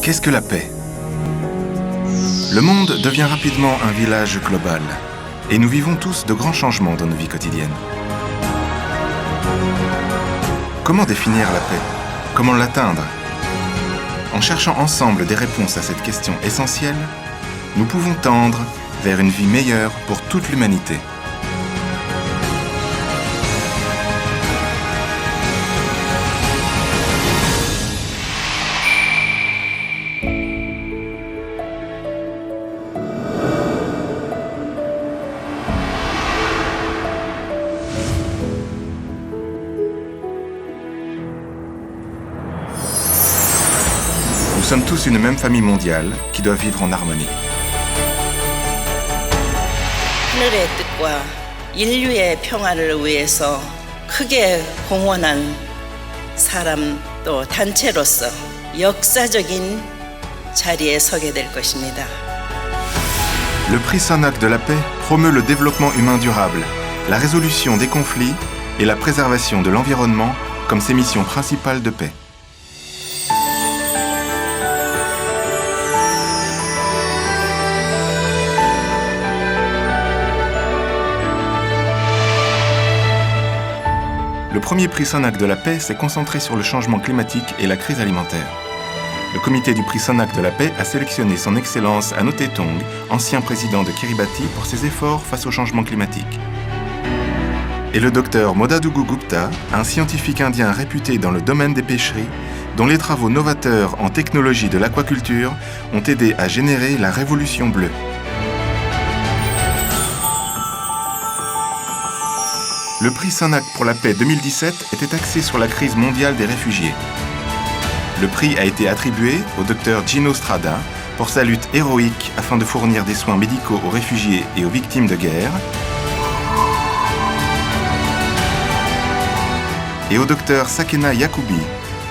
Qu'est-ce que la paix ? Le monde devient rapidement un village global et nous vivons tous de grands changements dans nos vies quotidiennes. Comment définir la paix ? Comment l'atteindre ? En cherchant ensemble des réponses à cette question essentielle, nous pouvons tendre vers une vie meilleure pour toute l'humanité. Nous sommes tous une même famille mondiale qui doit vivre en harmonie. 하늘의 뜻과 인류의 평화를 위해서 크게 공헌한 사람 또 단체로서 역사적인 자리에 서게 될 것입니다. Le prix Sanac de la paix promeut le développement humain durable, la résolution des conflits et la préservation de l'environnement comme ses missions principales de paix. Le premier prix Sanac de la paix s'est concentré sur le changement climatique et la crise alimentaire. Le comité du prix Sanac de la paix a sélectionné son Excellence Anote Tong, ancien président de Kiribati, pour ses efforts face au changement climatique. Et le docteur Modadugu Gupta, un scientifique indien réputé dans le domaine des pêcheries, dont les travaux novateurs en technologie de l'aquaculture ont aidé à générer la révolution bleue. Le prix Sanac pour la paix 2017 était axé sur la crise mondiale des réfugiés. Le prix a été attribué au Dr Gino Strada pour sa lutte héroïque afin de fournir des soins médicaux aux réfugiés et aux victimes de guerre, et au Dr Sakena Yacoubi,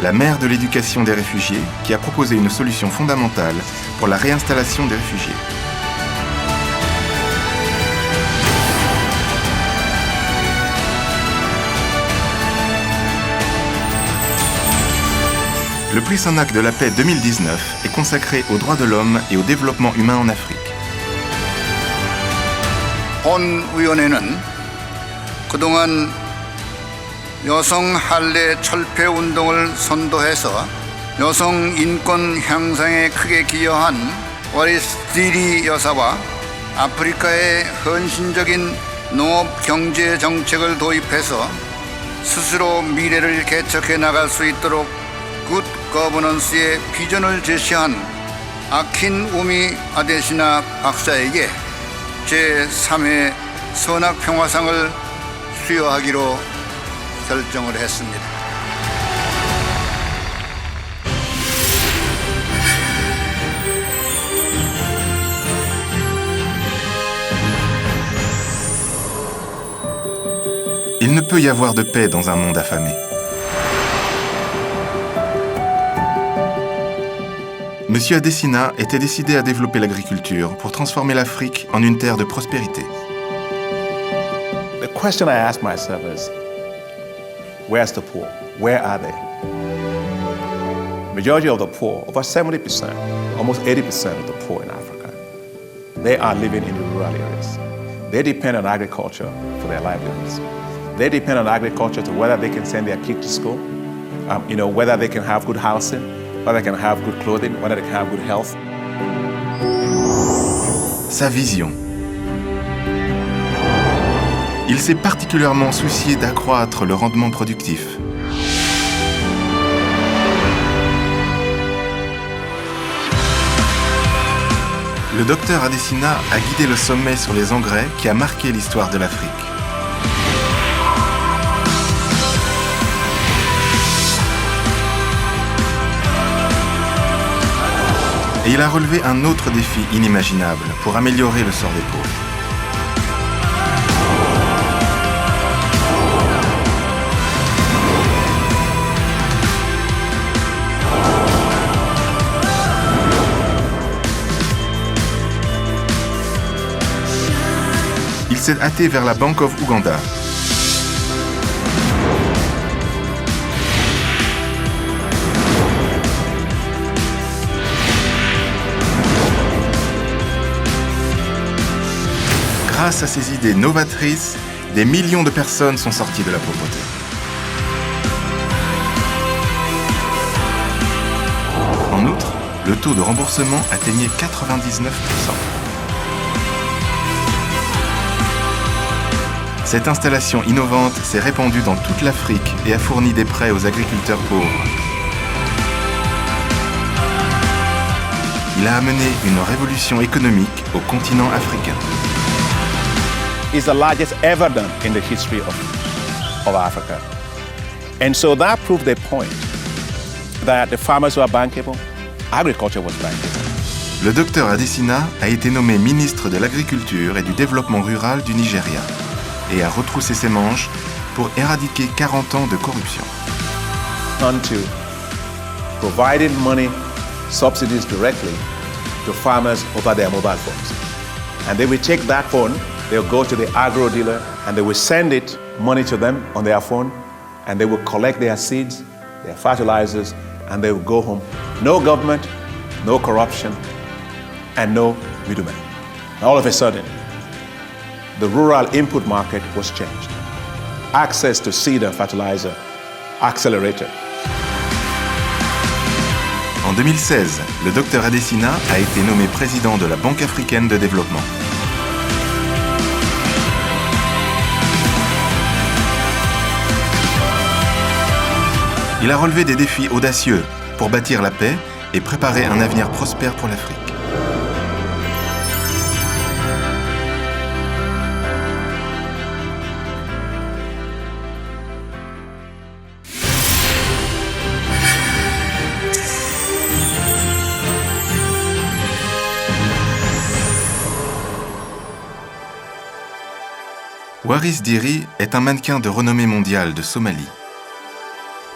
la mère de l'éducation des réfugiés, qui a proposé une solution fondamentale pour la réinstallation des réfugiés. Le prix Sanac de la paix 2019 est consacré aux droits de l'homme et au développement humain en Afrique. 본위원회는 그동안 여성 할례 철폐 운동을 선도해서 여성 인권 향상에 크게 기여한 와리스 디리 여사와 아프리카의 헌신적인 농업 경제 정책을 도입해서 스스로 미래를 개척해 나갈 수 있도록 굿 거버넌스의 비전을 제시한 아킨 우미 아데시나 박사에게 제3회 선악평화상을 수여하기로 결정을 했습니다. Il ne peut y avoir de paix dans un monde affamé. Monsieur Adesina était décidé à développer l'agriculture pour transformer l'Afrique en une terre de prospérité. The question I ask myself is, where's the poor? Where are they? Majority of the poor, over 70%, almost 80% of the poor in Africa, they are living in the rural areas. They depend on agriculture for their livelihoods. They depend on agriculture to whether they can send their kids to school, whether they can have good housing, whether they can have good clothing, whether they can have good health. Sa vision. Il s'est particulièrement soucié d'accroître le rendement productif. Le docteur Adesina a guidé le sommet sur les engrais qui a marqué l'histoire de l'Afrique. Et il a relevé un autre défi inimaginable pour améliorer le sort des pauvres. Il s'est hâté vers la Bank of Uganda. Grâce à ces idées novatrices, des millions de personnes sont sorties de la pauvreté. En outre, le taux de remboursement atteignait 99%. Cette installation innovante s'est répandue dans toute l'Afrique et a fourni des prêts aux agriculteurs pauvres. Il a amené une révolution économique au continent africain. It's the largest ever done in the history of Africa. And so that proved the point that the farmers were bankable, agriculture was bankable. Le docteur Adesina a été nommé ministre de l'Agriculture et du Développement rural du Nigeria et a retroussé ses manches pour éradiquer 40 ans de corruption. Onto providing money, subsidies directly to farmers over their mobile phones. And they will take that phone, they'll go to the agro dealer and they will send it money to them on their phone and they will collect their seeds, their fertilizers, and they will go home. No government, no corruption, and no middlemen. All of a sudden, the rural input market was changed. Access to seed and fertilizer accelerated. En 2016, le docteur Adesina a été nommé président de la Banque africaine de développement. Il a relevé des défis audacieux pour bâtir la paix et préparer un avenir prospère pour l'Afrique. Waris Dirie est un mannequin de renommée mondiale de Somalie.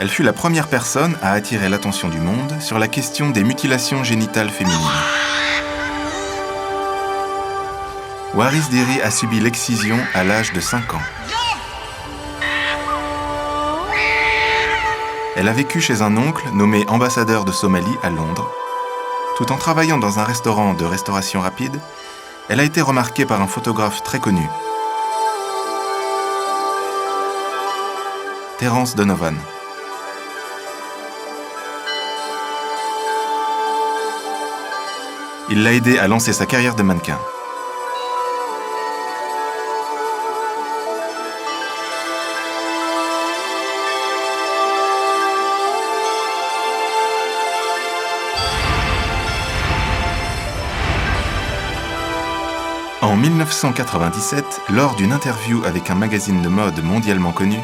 Elle fut la première personne à attirer l'attention du monde sur la question des mutilations génitales féminines. Waris Dirie a subi l'excision à l'âge de 5 ans. Elle a vécu chez un oncle nommé ambassadeur de Somalie à Londres. Tout en travaillant dans un restaurant de restauration rapide, elle a été remarquée par un photographe très connu, Terence Donovan. Il l'a aidé à lancer sa carrière de mannequin. En 1997, lors d'une interview avec un magazine de mode mondialement connu,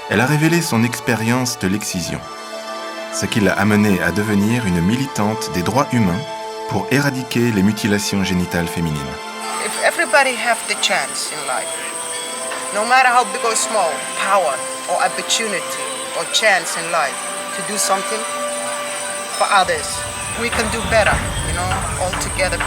elle a révélé son expérience de l'excision, ce qui l'a amenée à devenir une militante des droits humains pour éradiquer les mutilations génitales féminines. If everybody have the chance in life, no matter how big or small, power or opportunity or chance in life to do something for others, we can do better, all together.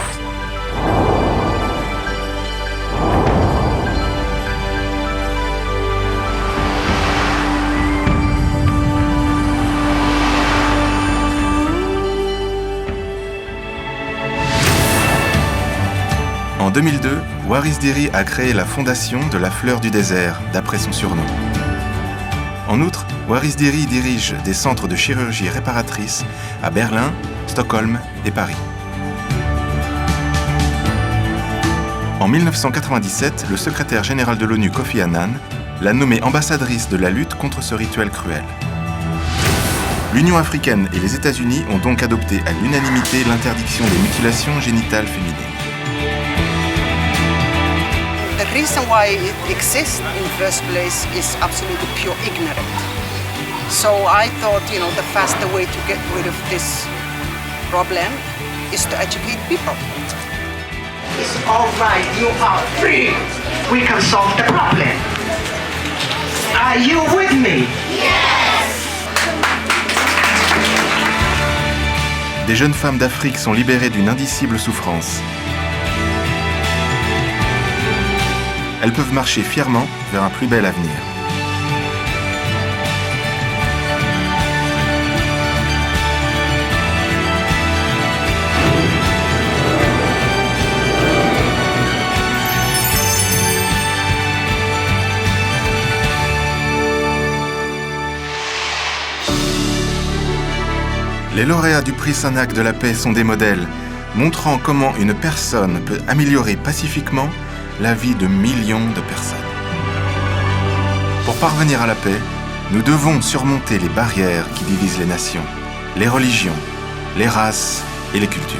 En 2002, Waris Dirie a créé la fondation de la fleur du désert, d'après son surnom. En outre, Waris Dirie dirige des centres de chirurgie réparatrice à Berlin, Stockholm et Paris. En 1997, le secrétaire général de l'ONU Kofi Annan l'a nommée ambassadrice de la lutte contre ce rituel cruel. L'Union africaine et les États-Unis ont donc adopté à l'unanimité l'interdiction des mutilations génitales féminines. The reason why it exists in the first place is absolutely pure ignorance. So I thought, the faster way to get rid of this problem is to educate people. It's all right, you are free. We can solve the problem. Are you with me? Des jeunes femmes d'Afrique sont libérées d'une indicible souffrance. Elles peuvent marcher fièrement vers un plus bel avenir. Les lauréats du prix Sonac de la paix sont des modèles, montrant comment une personne peut améliorer pacifiquement la vie de millions de personnes. Pour parvenir à la paix, nous devons surmonter les barrières qui divisent les nations, les religions, les races et les cultures.